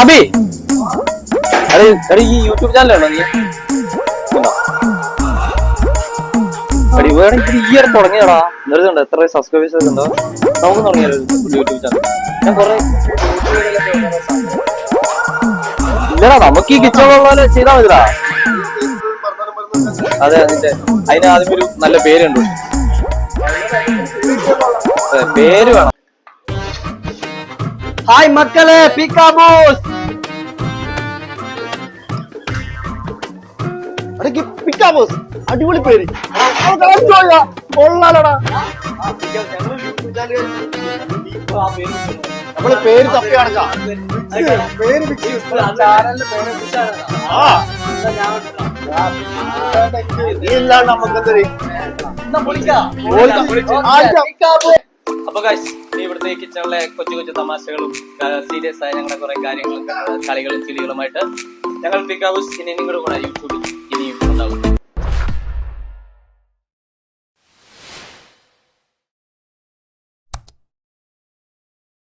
അബി ഈ യൂട്യൂബ് ചാനലാണോ നീ? ഈ ഇയർ തുടങ്ങിയടാ, എന്നിട്ടുണ്ടോ എത്ര സബ്സ്ക്രൈബേഴ്സ് ഉണ്ടോ? നമുക്ക് തുടങ്ങിയാലോ യൂട്യൂബ് ചാനൽ. ഞാൻ കൊറേ ഇല്ലടാ, നമുക്ക് ഈ കിച്ചണുള്ള ചെയ്താൽ മതിടാ. അതെ, അതിന്റെ അതിന് ആദ്യം ഒരു നല്ല പേരുണ്ട്, പേര് വേണം. ഹായ് മക്കളെ, പിക്കാബോസ്. പിക്കാബോസ് അടിപൊളി പേര്, കൊള്ളാലടാ. നമ്മള് പേര് തപ്പി നടക്കാം. ഇല്ലാണ്ട് നമുക്കെന്തൊരു. അപ്പൊ ഇവിടുത്തെ കിച്ചണിലെ കൊച്ചു കൊച്ചു തമാശകളും സീരിയസ് ആയ ഞങ്ങളുടെ കുറെ കാര്യങ്ങളും കളികളും ചിലികളുമായിട്ട് ഞങ്ങൾ പിക്കാബോസ് ഇനി നിങ്ങളുടെ കൂടെ യൂട്യൂബിൽ